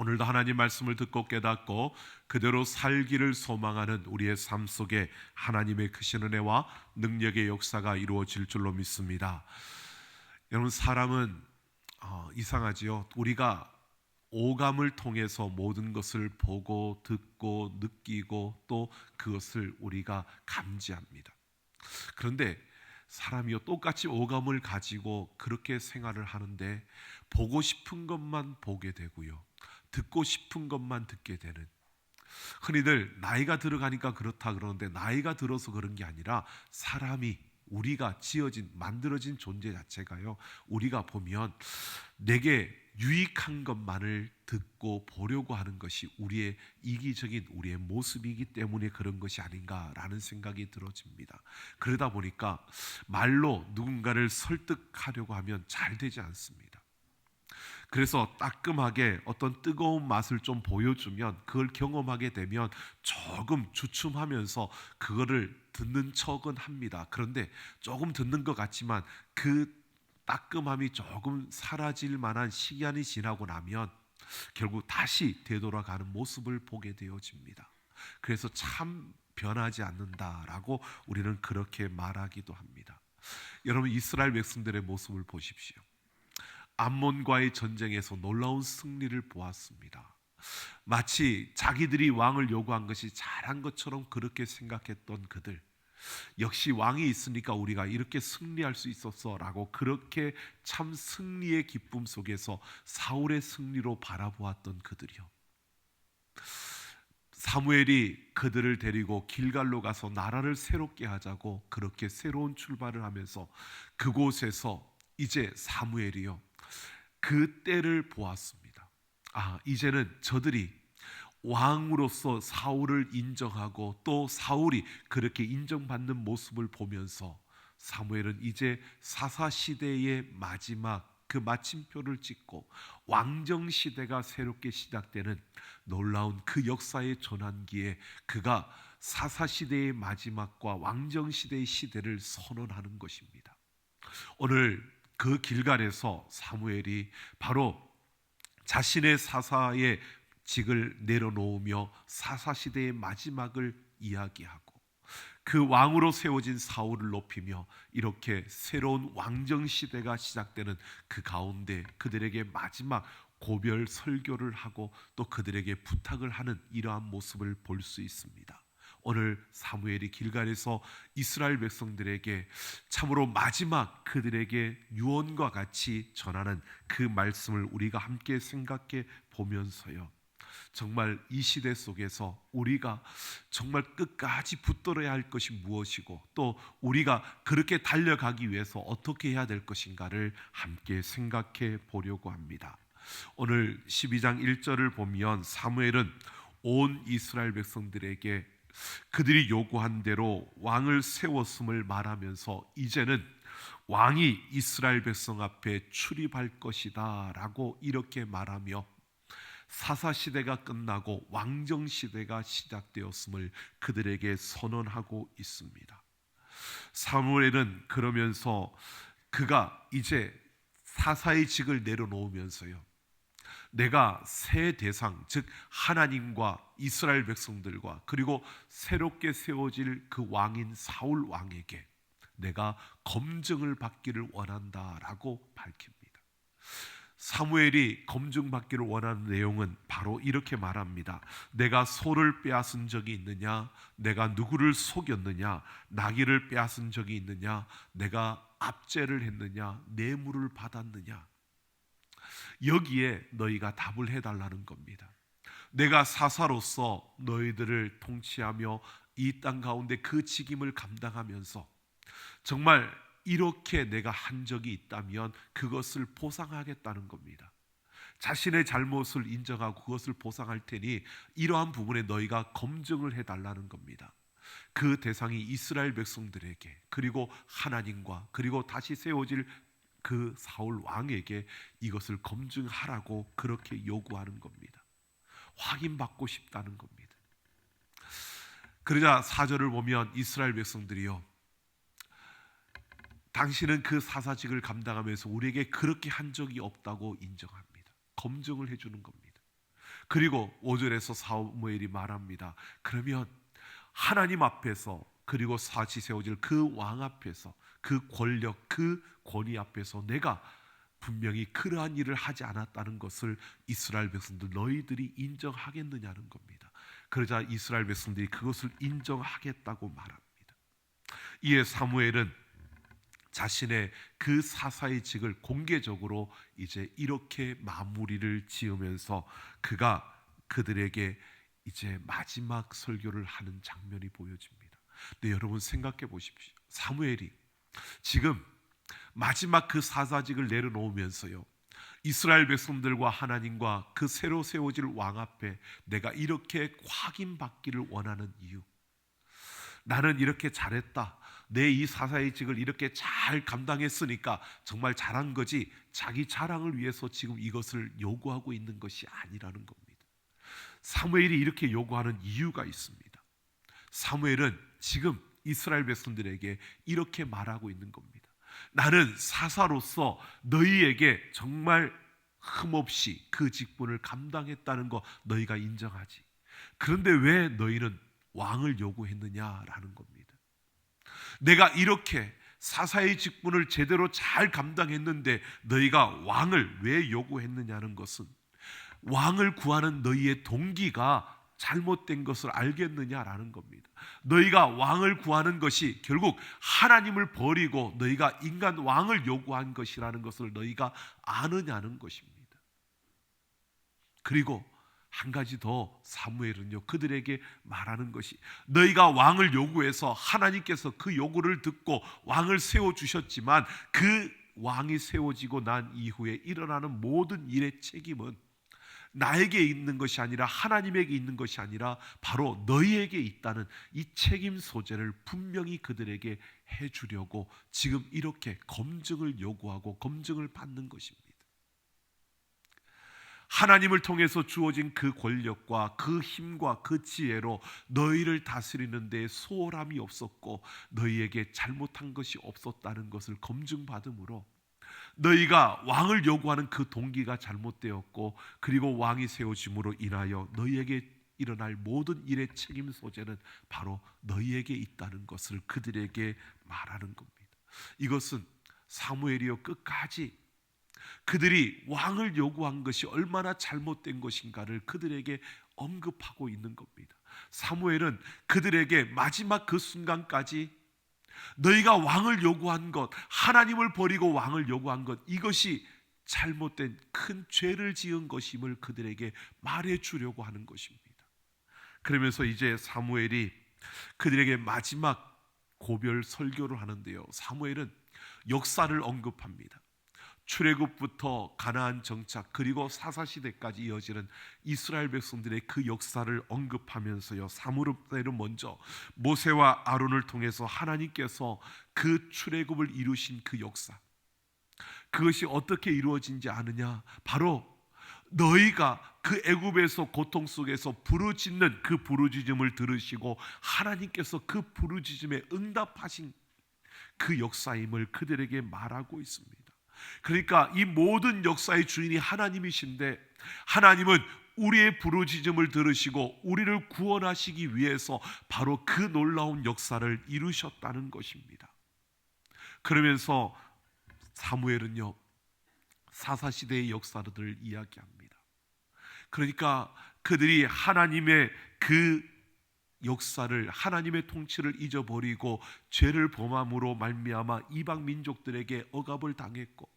오늘도 하나님 말씀을 듣고 깨닫고 그대로 살기를 소망하는 우리의 삶 속에 하나님의 크신 은혜와 능력의 역사가 이루어질 줄로 믿습니다. 여러분, 사람은 이상하지요. 우리가 오감을 통해서 모든 것을 보고 듣고 느끼고 또 그것을 우리가 감지합니다. 그런데 사람이요, 똑같이 오감을 가지고 그렇게 생활을 하는데 보고 싶은 것만 보게 되고요, 듣고 싶은 것만 듣게 되는, 흔히들 나이가 들어가니까 그렇다 그러는데 나이가 들어서 그런 게 아니라 사람이, 우리가 지어진 만들어진 존재 자체가요, 우리가 보면 내게 유익한 것만을 듣고 보려고 하는 것이 우리의 이기적인 우리의 모습이기 때문에 그런 것이 아닌가라는 생각이 들어집니다. 그러다 보니까 말로 누군가를 설득하려고 하면 잘 되지 않습니다. 그래서 따끔하게 어떤 뜨거운 맛을 좀 보여주면 그걸 경험하게 되면 조금 주춤하면서 그거를 듣는 척은 합니다. 그런데 조금 듣는 것 같지만 그 따끔함이 조금 사라질 만한 시간이 지나고 나면 결국 다시 되돌아가는 모습을 보게 되어집니다. 그래서 참 변하지 않는다라고 우리는 그렇게 말하기도 합니다. 여러분, 이스라엘 백성들의 모습을 보십시오. 암몬과의 전쟁에서 놀라운 승리를 보았습니다. 마치 자기들이 왕을 요구한 것이 잘한 것처럼 그렇게 생각했던 그들, 역시 왕이 있으니까 우리가 이렇게 승리할 수 있었어라고 그렇게 참 승리의 기쁨 속에서 사울의 승리로 바라보았던 그들이요, 사무엘이 그들을 데리고 길갈로 가서 나라를 새롭게 하자고 그렇게 새로운 출발을 하면서 그곳에서 이제 사무엘이요, 그 때를 보았습니다. 이제는 저들이 왕으로서 사울을 인정하고 또 사울이 그렇게 인정받는 모습을 보면서 사무엘은 이제 사사시대의 마지막 그 마침표를 찍고 왕정시대가 새롭게 시작되는 놀라운 그 역사의 전환기에 그가 사사시대의 마지막과 왕정시대의 시대를 선언하는 것입니다. 오늘 그 길갈에서 사무엘이 바로 자신의 사사의 직을 내려놓으며 사사시대의 마지막을 이야기하고 그 왕으로 세워진 사울을 높이며 이렇게 새로운 왕정시대가 시작되는 그 가운데 그들에게 마지막 고별 설교를 하고 또 그들에게 부탁을 하는 이러한 모습을 볼 수 있습니다. 오늘 사무엘이 길갈에서 이스라엘 백성들에게 참으로 마지막 그들에게 유언과 같이 전하는 그 말씀을 우리가 함께 생각해 보면서요, 정말 이 시대 속에서 우리가 정말 끝까지 붙들어야 할 것이 무엇이고 또 우리가 그렇게 달려가기 위해서 어떻게 해야 될 것인가를 함께 생각해 보려고 합니다. 오늘 12장 1절을 보면 사무엘은 온 이스라엘 백성들에게 그들이 요구한 대로 왕을 세웠음을 말하면서 이제는 왕이 이스라엘 백성 앞에 출입할 것이다 라고 이렇게 말하며 사사시대가 끝나고 왕정시대가 시작되었음을 그들에게 선언하고 있습니다. 사무엘은 그러면서 그가 이제 사사의 직을 내려놓으면서요, 내가 새 대상, 즉 하나님과 이스라엘 백성들과 그리고 새롭게 세워질 그 왕인 사울 왕에게 내가 검증을 받기를 원한다라고 밝힙니다. 사무엘이 검증받기를 원하는 내용은 바로 이렇게 말합니다. 내가 소를 빼앗은 적이 있느냐, 내가 누구를 속였느냐, 나귀를 빼앗은 적이 있느냐, 내가 압제를 했느냐, 뇌물을 받았느냐, 여기에 너희가 답을 해달라는 겁니다. 내가 사사로서 너희들을 통치하며 이 땅 가운데 그 직임을 감당하면서 정말 이렇게 내가 한 적이 있다면 그것을 보상하겠다는 겁니다. 자신의 잘못을 인정하고 그것을 보상할 테니 이러한 부분에 너희가 검증을 해달라는 겁니다. 그 대상이 이스라엘 백성들에게 그리고 하나님과 그리고 다시 세워질 그 사울 왕에게 이것을 검증하라고 그렇게 요구하는 겁니다. 확인받고 싶다는 겁니다. 그러자 4절을 보면 이스라엘 백성들이요, 당신은 그 사사직을 감당하면서 우리에게 그렇게 한 적이 없다고 인정합니다. 검증을 해주는 겁니다. 그리고 5절에서 사무엘이 말합니다. 그러면 하나님 앞에서, 그리고 다시 세워질 그 왕 앞에서, 그 권력, 그 권위 앞에서 내가 분명히 그러한 일을 하지 않았다는 것을 이스라엘 백성들 너희들이 인정하겠느냐는 겁니다. 그러자 이스라엘 백성들이 그것을 인정하겠다고 말합니다. 이에 사무엘은 자신의 그 사사의 직을 공개적으로 이제 이렇게 마무리를 지으면서 그가 그들에게 이제 마지막 설교를 하는 장면이 보여집니다. 근데 여러분 생각해 보십시오. 사무엘이 지금 마지막 그 사사직을 내려놓으면서요, 이스라엘 백성들과 하나님과 그 새로 세워질 왕 앞에 내가 이렇게 확인받기를 원하는 이유, 나는 이렇게 잘했다, 내 이 사사의 직을 이렇게 잘 감당했으니까 정말 잘한 거지, 자기 자랑을 위해서 지금 이것을 요구하고 있는 것이 아니라는 겁니다. 사무엘이 이렇게 요구하는 이유가 있습니다. 사무엘은 지금 이스라엘 백성들에게 이렇게 말하고 있는 겁니다. 나는 사사로서 너희에게 정말 흠없이 그 직분을 감당했다는 거 너희가 인정하지. 그런데 왜 너희는 왕을 요구했느냐라는 겁니다. 내가 이렇게 사사의 직분을 제대로 잘 감당했는데 너희가 왕을 왜 요구했느냐는 것은 왕을 구하는 너희의 동기가 잘못된 것을 알겠느냐라는 겁니다. 너희가 왕을 구하는 것이 결국 하나님을 버리고 너희가 인간 왕을 요구한 것이라는 것을 너희가 아느냐는 것입니다. 그리고 한 가지 더 사무엘은요, 그들에게 말하는 것이, 너희가 왕을 요구해서 하나님께서 그 요구를 듣고 왕을 세워주셨지만 그 왕이 세워지고 난 이후에 일어나는 모든 일의 책임은 나에게 있는 것이 아니라 하나님에게 있는 것이 아니라 바로 너희에게 있다는 이 책임 소재를 분명히 그들에게 해주려고 지금 이렇게 검증을 요구하고 검증을 받는 것입니다. 하나님을 통해서 주어진 그 권력과 그 힘과 그 지혜로 너희를 다스리는 데 소홀함이 없었고 너희에게 잘못한 것이 없었다는 것을 검증받음으로 너희가 왕을 요구하는 그 동기가 잘못되었고, 그리고 왕이 세워짐으로 인하여 너희에게 일어날 모든 일의 책임 소재는 바로 너희에게 있다는 것을 그들에게 말하는 겁니다. 이것은 사무엘이요 끝까지 그들이 왕을 요구한 것이 얼마나 잘못된 것인가를 그들에게 언급하고 있는 겁니다. 사무엘은 그들에게 마지막 그 순간까지 너희가 왕을 요구한 것, 하나님을 버리고 왕을 요구한 것, 이것이 잘못된 큰 죄를 지은 것임을 그들에게 말해주려고 하는 것입니다. 그러면서 이제 사무엘이 그들에게 마지막 고별 설교를 하는데요, 사무엘은 역사를 언급합니다. 출애굽부터 가나안 정착, 그리고 사사시대까지 이어지는 이스라엘 백성들의 그 역사를 언급하면서요, 사무엘은 먼저 모세와 아론을 통해서 하나님께서 그 출애굽을 이루신 그 역사, 그것이 어떻게 이루어진지 아느냐? 바로 너희가 그 애굽에서 고통 속에서 부르짖는 그 부르짖음을 들으시고 하나님께서 그 부르짖음에 응답하신 그 역사임을 그들에게 말하고 있습니다. 그러니까 이 모든 역사의 주인이 하나님이신데, 하나님은 우리의 부르짖음을 들으시고 우리를 구원하시기 위해서 바로 그 놀라운 역사를 이루셨다는 것입니다. 그러면서 사무엘은요, 사사시대의 역사들을 이야기합니다. 그러니까 그들이 하나님의 그 역사를, 하나님의 통치를 잊어버리고 죄를 범함으로 말미암아 이방 민족들에게 억압을 당했고,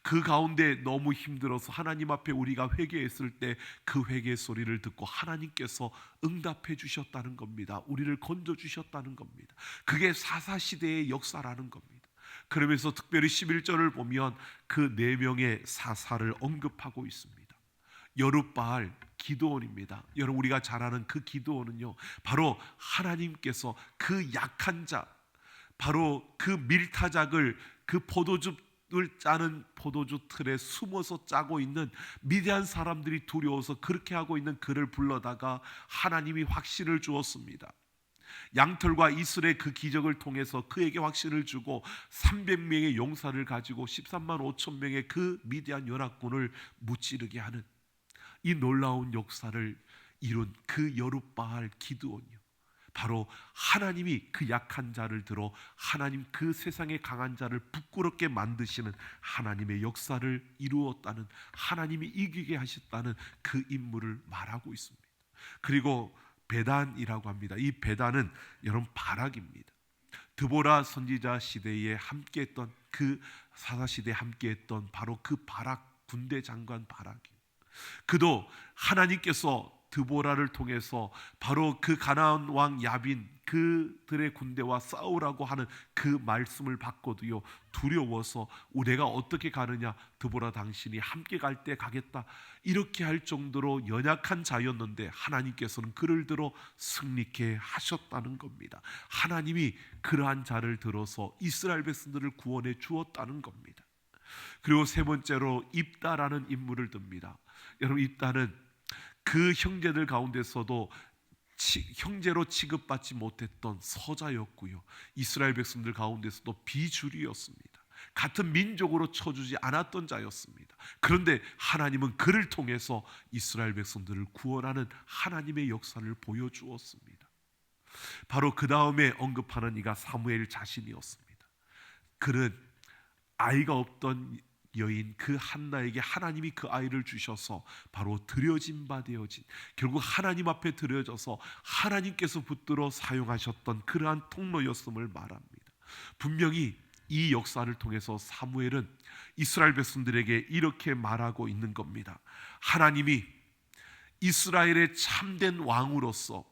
그 가운데 너무 힘들어서 하나님 앞에 우리가 회개했을 때 그 회개 소리를 듣고 하나님께서 응답해 주셨다는 겁니다. 우리를 건져 주셨다는 겁니다. 그게 사사시대의 역사라는 겁니다. 그러면서 특별히 11절을 보면 그 4명의 사사를 언급하고 있습니다. 여룻바알, 기드온입니다. 여러분, 우리가 잘 아는 그 기드온은요, 바로 하나님께서 그 약한 자, 바로 그 밀타작을, 그 포도즙을 짜는 포도주 틀에 숨어서 짜고 있는 미디안 사람들이 두려워서 그렇게 하고 있는 그를 불러다가 하나님이 확신을 주었습니다. 양털과 이슬의 그 기적을 통해서 그에게 확신을 주고 300명의 용사를 가지고 13만 5천 명의 그 미디안 연합군을 무찌르게 하는, 이 놀라운 역사를 이룬 그 여룻바알 기드온이요, 바로 하나님이 그 약한 자를 들어 하나님 그 세상의 강한 자를 부끄럽게 만드시는 하나님의 역사를 이루었다는, 하나님이 이기게 하셨다는 그 인물을 말하고 있습니다. 그리고 베단이라고 합니다. 이 베단은 여러분 바락입니다. 드보라 선지자 시대에 함께했던, 그 사사 시대에 함께했던 바로 그 바락, 군대 장관 바락이, 그도 하나님께서 드보라를 통해서 바로 그 가나안 왕 야빈 그들의 군대와 싸우라고 하는 그 말씀을 받고도요, 두려워서 내가 어떻게 가느냐, 드보라 당신이 함께 갈 때 가겠다, 이렇게 할 정도로 연약한 자였는데 하나님께서는 그를 들어 승리케 하셨다는 겁니다. 하나님이 그러한 자를 들어서 이스라엘 백성들을 구원해 주었다는 겁니다. 그리고 세 번째로 입다라는 인물을 듭니다. 여러분, 입다는 그 형제들 가운데서도 형제로 취급받지 못했던 서자였고요, 이스라엘 백성들 가운데서도 비주류였습니다. 같은 민족으로 쳐주지 않았던 자였습니다. 그런데 하나님은 그를 통해서 이스라엘 백성들을 구원하는 하나님의 역사를 보여주었습니다. 바로 그 다음에 언급하는 이가 사무엘 자신이었습니다. 그는 아이가 없던 여인 그 한나에게 하나님이 그 아이를 주셔서 바로 드려진 바 되어진, 결국 하나님 앞에 드려져서 하나님께서 붙들어 사용하셨던 그러한 통로였음을 말합니다. 분명히 이 역사를 통해서 사무엘은 이스라엘 백성들에게 이렇게 말하고 있는 겁니다. 하나님이 이스라엘의 참된 왕으로서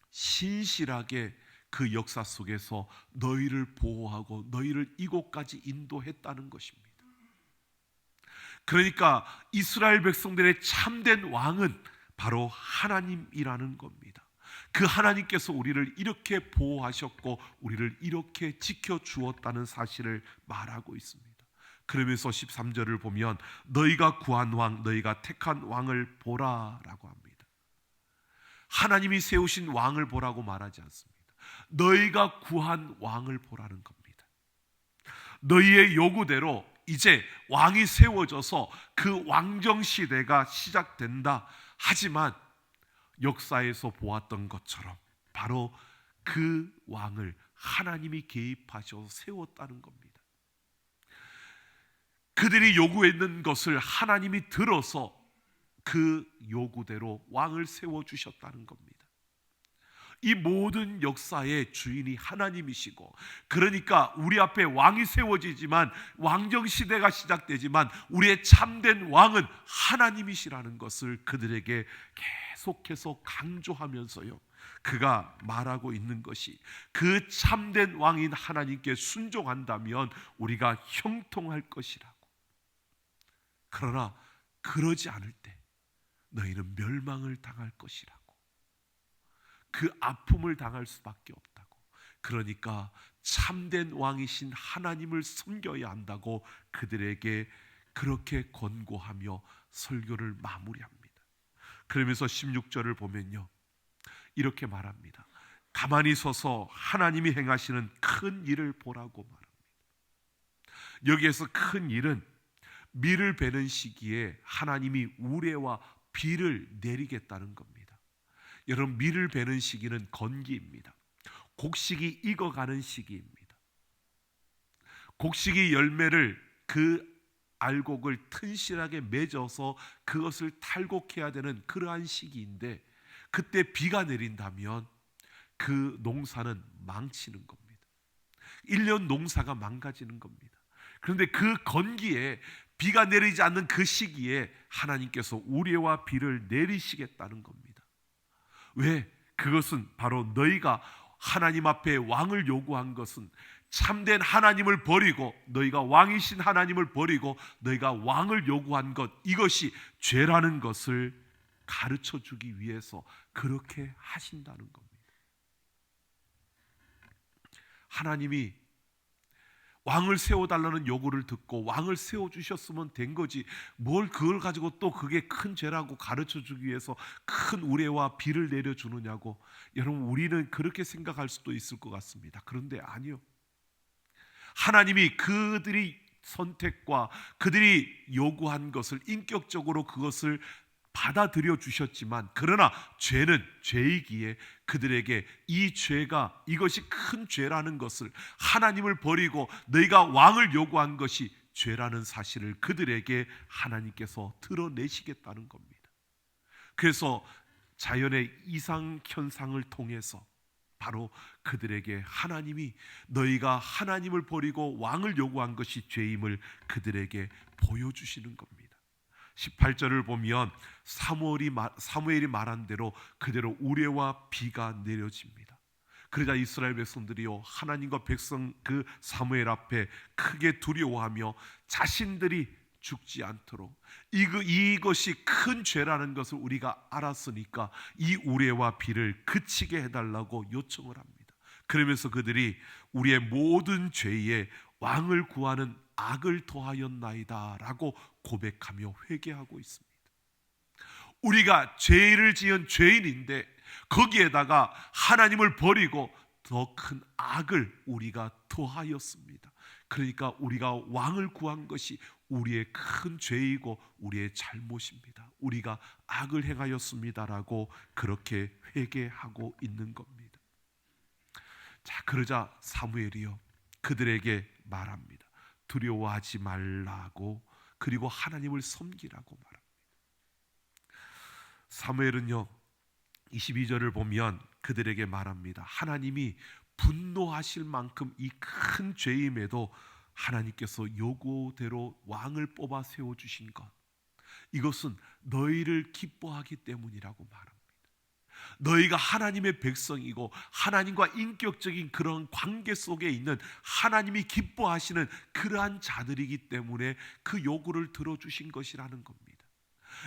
신실하게 그 역사 속에서 너희를 보호하고 너희를 이곳까지 인도했다는 것입니다. 그러니까 이스라엘 백성들의 참된 왕은 바로 하나님이라는 겁니다. 그 하나님께서 우리를 이렇게 보호하셨고 우리를 이렇게 지켜주었다는 사실을 말하고 있습니다. 그러면서 13절을 보면 너희가 구한 왕, 너희가 택한 왕을 보라라고 합니다. 하나님이 세우신 왕을 보라고 말하지 않습니다. 너희가 구한 왕을 보라는 겁니다. 너희의 요구대로 이제 왕이 세워져서 그 왕정 시대가 시작된다. 하지만 역사에서 보았던 것처럼 바로 그 왕을 하나님이 개입하셔서 세웠다는 겁니다. 그들이 요구했는 것을 하나님이 들어서 그 요구대로 왕을 세워주셨다는 겁니다. 이 모든 역사의 주인이 하나님이시고, 그러니까 우리 앞에 왕이 세워지지만, 왕정시대가 시작되지만 우리의 참된 왕은 하나님이시라는 것을 그들에게 계속해서 강조하면서요, 그가 말하고 있는 것이 그 참된 왕인 하나님께 순종한다면 우리가 형통할 것이라고. 그러나 그러지 않을 때 너희는 멸망을 당할 것이라고, 그 아픔을 당할 수밖에 없다고. 그러니까 참된 왕이신 하나님을 섬겨야 한다고 그들에게 그렇게 권고하며 설교를 마무리합니다. 그러면서 16절을 보면요, 이렇게 말합니다. 가만히 서서 하나님이 행하시는 큰 일을 보라고 말합니다. 여기에서 큰 일은 밀을 베는 시기에 하나님이 우레와 비를 내리겠다는 겁니다. 여러분, 밀을 베는 시기는 건기입니다. 곡식이 익어가는 시기입니다. 곡식이 열매를, 그 알곡을 튼실하게 맺어서 그것을 탈곡해야 되는 그러한 시기인데, 그때 비가 내린다면 그 농사는 망치는 겁니다. 1년 농사가 망가지는 겁니다. 그런데 그 건기에, 비가 내리지 않는 그 시기에 하나님께서 우레와 비를 내리시겠다는 겁니다. 왜? 그것은 바로 너희가 하나님 앞에 왕을 요구한 것은 참된 하나님을 버리고, 너희가 왕이신 하나님을 버리고 너희가 왕을 요구한 것, 이것이 죄라는 것을 가르쳐 주기 위해서 그렇게 하신다는 겁니다. 하나님이 왕을 세워달라는 요구를 듣고 왕을 세워주셨으면 된 거지, 뭘 그걸 가지고 또 그게 큰 죄라고 가르쳐주기 위해서 큰 우레와 비를 내려주느냐고. 여러분, 우리는 그렇게 생각할 수도 있을 것 같습니다. 그런데 아니요, 하나님이 그들이 선택과 그들이 요구한 것을 인격적으로 그것을 받아들여 주셨지만 그러나 죄는 죄이기에 그들에게 이 죄가 이것이 큰 죄라는 것을, 하나님을 버리고 너희가 왕을 요구한 것이 죄라는 사실을 그들에게 하나님께서 드러내시겠다는 겁니다. 그래서 자연의 이상 현상을 통해서 바로 그들에게 하나님이 너희가 하나님을 버리고 왕을 요구한 것이 죄임을 그들에게 보여주시는 겁니다. 18절을 보면 사무엘이 말한 대로 그대로 우레와 비가 내려집니다. 그러자 이스라엘 백성들이요 하나님과 백성 그 사무엘 앞에 크게 두려워하며 자신들이 죽지 않도록 이것이 큰 죄라는 것을 우리가 알았으니까 이 우레와 비를 그치게 해달라고 요청을 합니다. 그러면서 그들이 우리의 모든 죄에 왕을 구하는 악을 더하였나이다 라고 고백하며 회개하고 있습니다. 우리가 죄를 지은 죄인인데 거기에다가 하나님을 버리고 더 큰 악을 우리가 더하였습니다. 그러니까 우리가 왕을 구한 것이 우리의 큰 죄이고 우리의 잘못입니다. 우리가 악을 행하였습니다라고 그렇게 회개하고 있는 겁니다. 자, 그러자 사무엘이요 그들에게 말합니다. 두려워하지 말라고, 그리고 하나님을 섬기라고 말합니다. 사무엘은요 22절을 보면 그들에게 말합니다. 하나님이 분노하실 만큼 이 큰 죄임에도 하나님께서 요구대로 왕을 뽑아 세워주신 것, 이것은 너희를 기뻐하기 때문이라고 말합니다. 너희가 하나님의 백성이고 하나님과 인격적인 그런 관계 속에 있는 하나님이 기뻐하시는 그러한 자들이기 때문에 그 요구를 들어주신 것이라는 겁니다.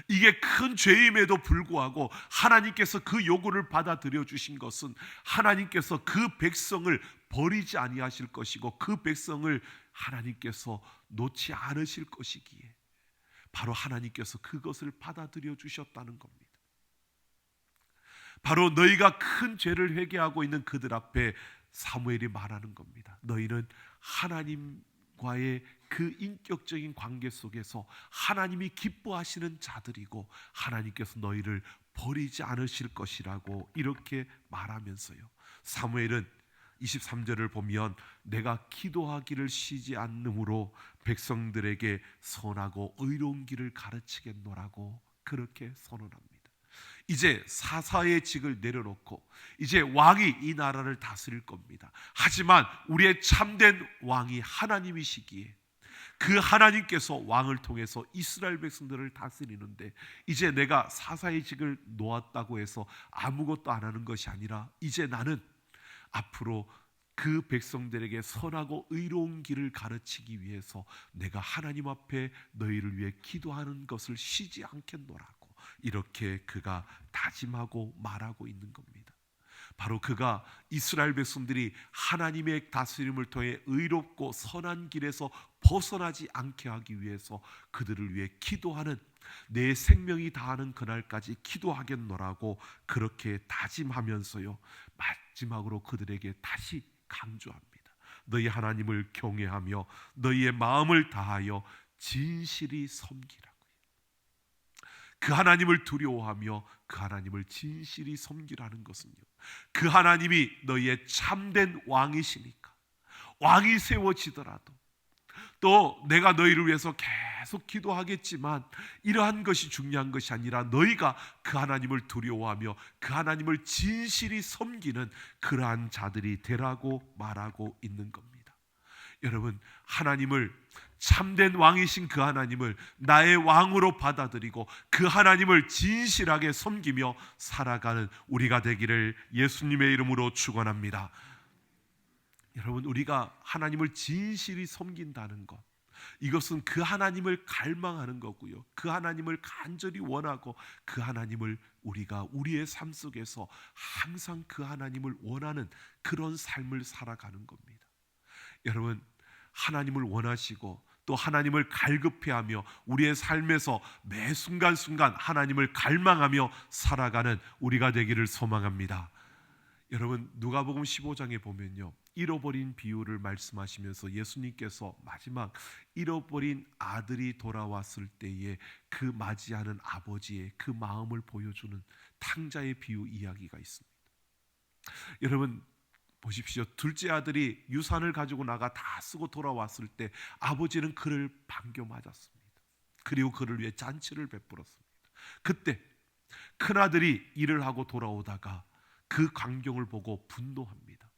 이게 큰 죄임에도 불구하고 하나님께서 그 요구를 받아들여 주신 것은 하나님께서 그 백성을 버리지 아니하실 것이고 그 백성을 하나님께서 놓지 않으실 것이기에 바로 하나님께서 그것을 받아들여 주셨다는 겁니다. 바로 너희가 큰 죄를 회개하고 있는 그들 앞에 사무엘이 말하는 겁니다. 너희는 하나님과의 그 인격적인 관계 속에서 하나님이 기뻐하시는 자들이고 하나님께서 너희를 버리지 않으실 것이라고 이렇게 말하면서요, 사무엘은 23절을 보면 내가 기도하기를 쉬지 않으므로 백성들에게 선하고 의로운 길을 가르치겠노라고 그렇게 선언합니다. 이제 사사의 직을 내려놓고 이제 왕이 이 나라를 다스릴 겁니다. 하지만 우리의 참된 왕이 하나님이시기에 그 하나님께서 왕을 통해서 이스라엘 백성들을 다스리는데 이제 내가 사사의 직을 놓았다고 해서 아무것도 안 하는 것이 아니라 이제 나는 앞으로 그 백성들에게 선하고 의로운 길을 가르치기 위해서 내가 하나님 앞에 너희를 위해 기도하는 것을 쉬지 않겠노라고 이렇게 그가 다짐하고 말하고 있는 겁니다. 바로 그가 이스라엘 백성들이 하나님의 다스림을 통해 의롭고 선한 길에서 벗어나지 않게 하기 위해서 그들을 위해 기도하는, 내 생명이 다하는 그날까지 기도하겠노라고 그렇게 다짐하면서요 마지막으로 그들에게 다시 강조합니다. 너희 하나님을 경외하며 너희의 마음을 다하여 진실이 섬기라고요. 그 하나님을 두려워하며 그 하나님을 진실이 섬기라는 것은요, 그 하나님이 너희의 참된 왕이시니까 왕이 세워지더라도 또 내가 너희를 위해서 계속 기도하겠지만 이러한 것이 중요한 것이 아니라 너희가 그 하나님을 두려워하며 그 하나님을 진실이 섬기는 그러한 자들이 되라고 말하고 있는 겁니다. 여러분, 하나님을, 참된 왕이신 그 하나님을 나의 왕으로 받아들이고 그 하나님을 진실하게 섬기며 살아가는 우리가 되기를 예수님의 이름으로 축원합니다. 여러분, 우리가 하나님을 진실히 섬긴다는 것, 이것은 그 하나님을 갈망하는 거고요, 그 하나님을 간절히 원하고 그 하나님을 우리가 우리의 삶 속에서 항상 그 하나님을 원하는 그런 삶을 살아가는 겁니다. 여러분, 하나님을 원하시고 또 하나님을 갈급해하며 우리의 삶에서 매 순간순간 하나님을 갈망하며 살아가는 우리가 되기를 소망합니다. 여러분, 누가복음 15장에 보면요, 잃어버린 비유를 말씀하시면서 예수님께서 마지막 잃어버린 아들이 돌아왔을 때에 그 맞이하는 아버지의 그 마음을 보여주는 탕자의 비유 이야기가 있습니다. 여러분 보십시오. 둘째 아들이 유산을 가지고 나가 다 쓰고 돌아왔을 때 아버지는 그를 반겨 맞았습니다. 그리고 그를 위해 잔치를 베풀었습니다. 그때 큰아들이 일을 하고 돌아오다가 그 광경을 보고 분노합니다.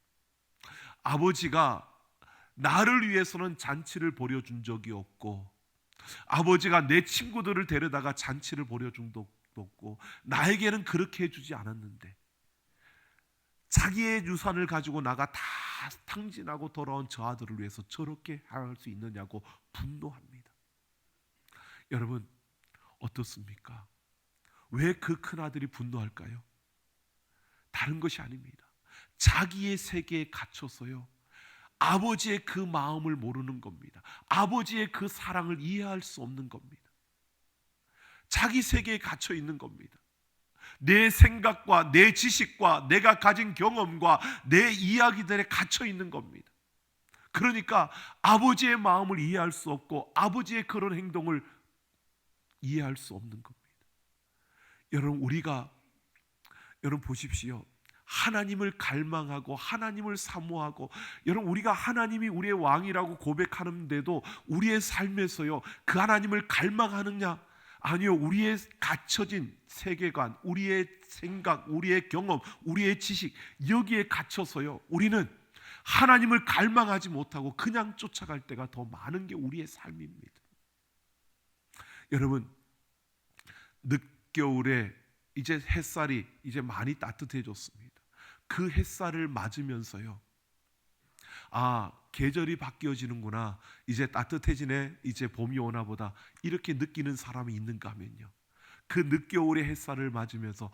아버지가 나를 위해서는 잔치를 벌여준 적이 없고, 아버지가 내 친구들을 데려다가 잔치를 벌여준 적도 없고, 나에게는 그렇게 해주지 않았는데 자기의 유산을 가지고 나가 다 탕진하고 돌아온 저 아들을 위해서 저렇게 할 수 있느냐고 분노합니다. 여러분 어떻습니까? 왜 그 큰아들이 분노할까요? 다른 것이 아닙니다. 자기의 세계에 갇혀서요, 아버지의 그 마음을 모르는 겁니다. 아버지의 그 사랑을 이해할 수 없는 겁니다. 자기 세계에 갇혀 있는 겁니다. 내 생각과 내 지식과 내가 가진 경험과 내 이야기들에 갇혀 있는 겁니다. 그러니까 아버지의 마음을 이해할 수 없고 아버지의 그런 행동을 이해할 수 없는 겁니다. 여러분 보십시오. 하나님을 갈망하고 하나님을 사모하고, 여러분 우리가 하나님이 우리의 왕이라고 고백하는데도 우리의 삶에서요 그 하나님을 갈망하느냐? 아니요. 우리의 갇혀진 세계관, 우리의 생각, 우리의 경험, 우리의 지식, 여기에 갇혀서요 우리는 하나님을 갈망하지 못하고 그냥 쫓아갈 때가 더 많은 게 우리의 삶입니다. 여러분 늦겨울에 이제 햇살이 이제 많이 따뜻해졌습니다. 그 햇살을 맞으면서요, 아, 계절이 바뀌어지는구나, 이제 따뜻해지네, 이제 봄이 오나 보다, 이렇게 느끼는 사람이 있는가 하면요, 그 늦겨울의 햇살을 맞으면서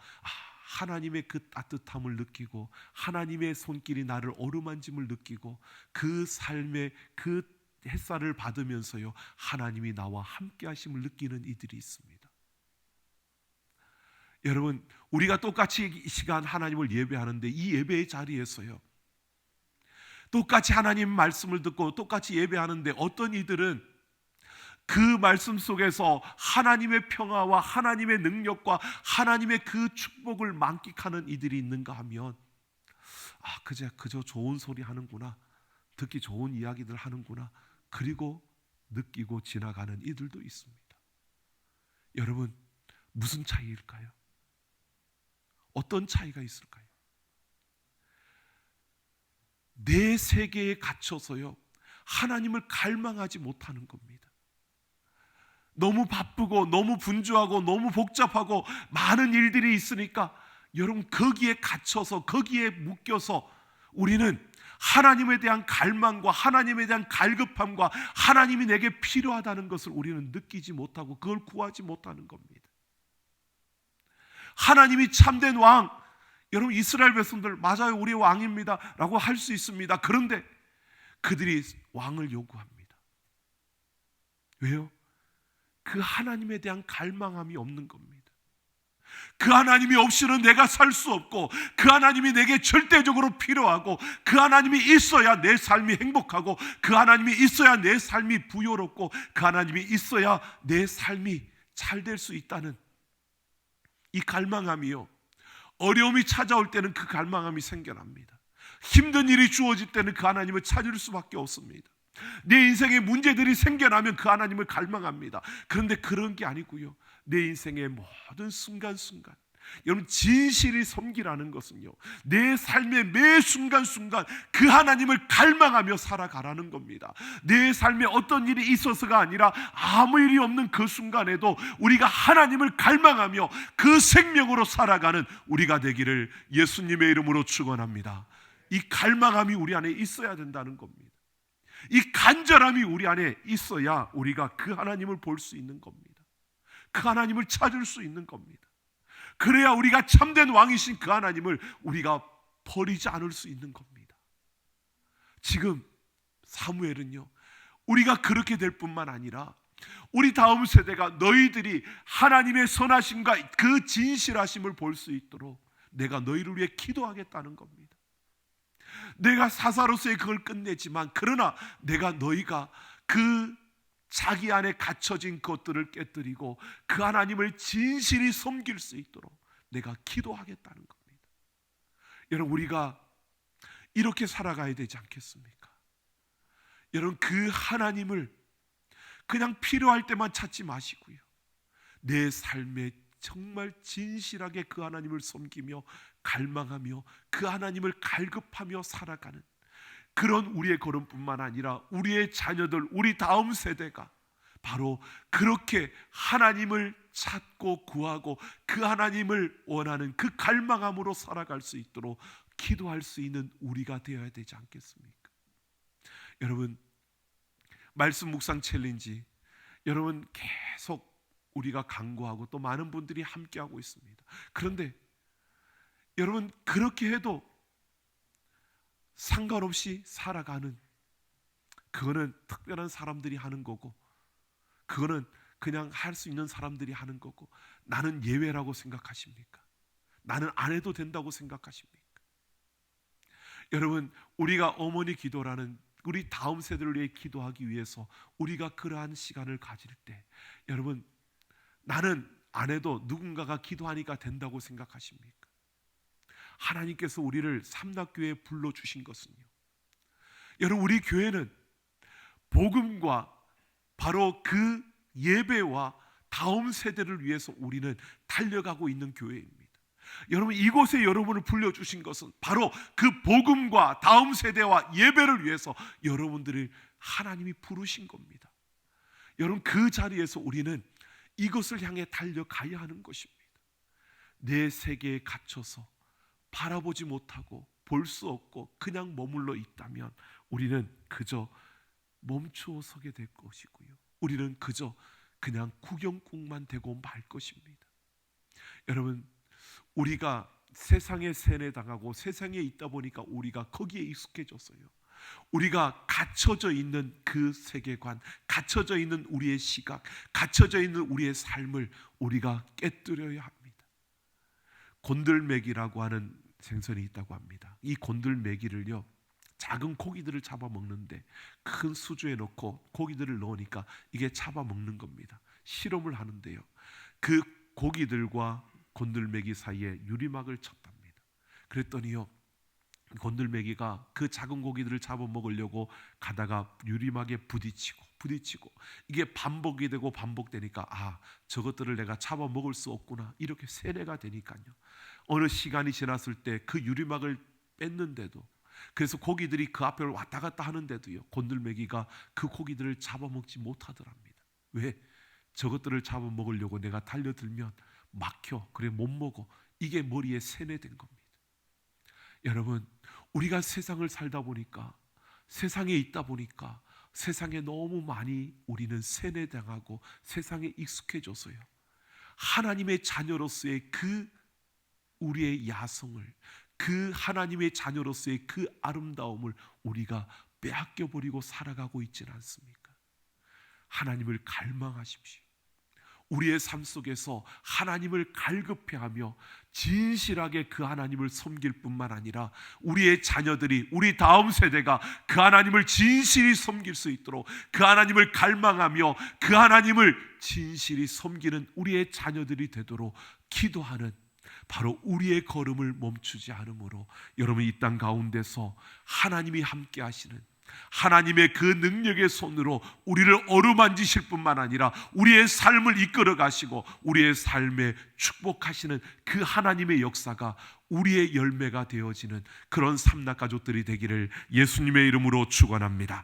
하나님의 그 따뜻함을 느끼고 하나님의 손길이 나를 어루만짐을 느끼고 그 삶의 그 햇살을 받으면서요 하나님이 나와 함께 하심을 느끼는 이들이 있습니다. 여러분 우리가 똑같이 이 시간 하나님을 예배하는데 이 예배의 자리에서요 똑같이 하나님 말씀을 듣고 똑같이 예배하는데 어떤 이들은 그 말씀 속에서 하나님의 평화와 하나님의 능력과 하나님의 그 축복을 만끽하는 이들이 있는가 하면, 그저 좋은 소리 하는구나, 듣기 좋은 이야기들 하는구나, 그리고 느끼고 지나가는 이들도 있습니다. 여러분 무슨 차이일까요? 어떤 차이가 있을까요? 내 세계에 갇혀서요 하나님을 갈망하지 못하는 겁니다. 너무 바쁘고 너무 분주하고 너무 복잡하고 많은 일들이 있으니까 여러분 거기에 갇혀서 거기에 묶여서 우리는 하나님에 대한 갈망과 하나님에 대한 갈급함과 하나님이 내게 필요하다는 것을 우리는 느끼지 못하고 그걸 구하지 못하는 겁니다. 하나님이 참된 왕, 여러분 이스라엘 백성들 맞아요, 우리 왕입니다 라고 할 수 있습니다. 그런데 그들이 왕을 요구합니다. 왜요? 그 하나님에 대한 갈망함이 없는 겁니다. 그 하나님이 없이는 내가 살 수 없고, 그 하나님이 내게 절대적으로 필요하고, 그 하나님이 있어야 내 삶이 행복하고, 그 하나님이 있어야 내 삶이 부요롭고, 그 하나님이 있어야 내 삶이 잘 될 수 있다는 이 갈망함이요, 어려움이 찾아올 때는 그 갈망함이 생겨납니다. 힘든 일이 주어질 때는 그 하나님을 찾을 수밖에 없습니다. 내 인생에 문제들이 생겨나면 그 하나님을 갈망합니다. 그런데 그런 게 아니고요, 내 인생의 모든 순간순간, 여러분 진실이 섬기라는 것은요 내 삶의 매 순간순간 그 하나님을 갈망하며 살아가라는 겁니다. 내 삶에 어떤 일이 있어서가 아니라 아무 일이 없는 그 순간에도 우리가 하나님을 갈망하며 그 생명으로 살아가는 우리가 되기를 예수님의 이름으로 축원합니다. 이 갈망함이 우리 안에 있어야 된다는 겁니다. 이 간절함이 우리 안에 있어야 우리가 그 하나님을 볼 수 있는 겁니다. 그 하나님을 찾을 수 있는 겁니다. 그래야 우리가 참된 왕이신 그 하나님을 우리가 버리지 않을 수 있는 겁니다. 지금 사무엘은요 우리가 그렇게 될 뿐만 아니라 우리 다음 세대가 너희들이 하나님의 선하심과 그 진실하심을 볼 수 있도록 내가 너희를 위해 기도하겠다는 겁니다. 내가 사사로서의 그걸 끝내지만, 그러나 내가 너희가 그 자기 안에 갇혀진 것들을 깨뜨리고 그 하나님을 진실이 섬길 수 있도록 내가 기도하겠다는 겁니다. 여러분, 우리가 이렇게 살아가야 되지 않겠습니까? 여러분, 그 하나님을 그냥 필요할 때만 찾지 마시고요, 내 삶에 정말 진실하게 그 하나님을 섬기며 갈망하며 그 하나님을 갈급하며 살아가는 그런 우리의 걸음뿐만 아니라 우리의 자녀들, 우리 다음 세대가 바로 그렇게 하나님을 찾고 구하고 그 하나님을 원하는 그 갈망함으로 살아갈 수 있도록 기도할 수 있는 우리가 되어야 되지 않겠습니까? 여러분, 말씀 묵상 챌린지, 여러분 계속 우리가 강구하고 또 많은 분들이 함께하고 있습니다. 그런데 여러분, 그렇게 해도 상관없이 살아가는, 그거는 특별한 사람들이 하는 거고, 그거는 그냥 할 수 있는 사람들이 하는 거고, 나는 예외라고 생각하십니까? 나는 안 해도 된다고 생각하십니까? 여러분, 우리가 어머니 기도라는 우리 다음 세대를 위해 기도하기 위해서 우리가 그러한 시간을 가질 때, 여러분, 나는 안 해도 누군가가 기도하니까 된다고 생각하십니까? 하나님께서 우리를 삼락교회에 불러주신 것은요, 여러분, 우리 교회는 복음과 바로 그 예배와 다음 세대를 위해서 우리는 달려가고 있는 교회입니다. 여러분, 이곳에 여러분을 불러주신 것은 바로 그 복음과 다음 세대와 예배를 위해서 여러분들을 하나님이 부르신 겁니다. 여러분, 그 자리에서 우리는 이것을 향해 달려가야 하는 것입니다. 내 세계에 갇혀서 바라보지 못하고 볼 수 없고 그냥 머물러 있다면 우리는 그저 멈추어 서게 될 것이고요, 우리는 그저 그냥 구경꾼만 되고 말 것입니다. 여러분, 우리가 세상에 세뇌당하고 세상에 있다 보니까 우리가 거기에 익숙해졌어요. 우리가 갇혀져 있는 그 세계관, 갇혀져 있는 우리의 시각, 갇혀져 있는 우리의 삶을 우리가 깨뜨려야 합니다. 곤들메기라고 하는 생선이 있다고 합니다. 이 곤들메기를요, 작은 고기들을 잡아먹는데 큰 수조에 넣고 고기들을 넣으니까 이게 잡아먹는 겁니다. 실험을 하는데요, 그 고기들과 곤들메기 사이에 유리막을 쳤답니다. 그랬더니요, 곤들메기가 그 작은 고기들을 잡아먹으려고 가다가 유리막에 부딪히고 이게 반복이 되고 반복되니까, 저것들을 내가 잡아먹을 수 없구나, 이렇게 세뇌가 되니까요, 어느 시간이 지났을 때 그 유리막을 뺐는데도, 그래서 고기들이 그 앞을 왔다 갔다 하는데도요, 곤들메기가 그 고기들을 잡아먹지 못하더랍니다. 왜? 저것들을 잡아먹으려고 내가 달려들면 막혀, 그래 못 먹어. 이게 머리에 세뇌된 겁니다. 여러분, 우리가 세상을 살다 보니까, 세상에 있다 보니까 세상에 너무 많이 우리는 세뇌당하고 세상에 익숙해져서요, 하나님의 자녀로서의 그 우리의 야성을, 그 하나님의 자녀로서의 그 아름다움을 우리가 빼앗겨버리고 살아가고 있지는 않습니까? 하나님을 갈망하십시오. 우리의 삶 속에서 하나님을 갈급해하며 진실하게 그 하나님을 섬길 뿐만 아니라 우리의 자녀들이, 우리 다음 세대가 그 하나님을 진실히 섬길 수 있도록 그 하나님을 갈망하며 그 하나님을 진실히 섬기는 우리의 자녀들이 되도록 기도하는, 바로 우리의 걸음을 멈추지 않으므로 여러분, 이 땅 가운데서 하나님이 함께 하시는 하나님의 그 능력의 손으로 우리를 어루만지실 뿐만 아니라 우리의 삶을 이끌어 가시고 우리의 삶에 축복하시는 그 하나님의 역사가 우리의 열매가 되어지는 그런 삼락 가족들이 되기를 예수님의 이름으로 축원합니다.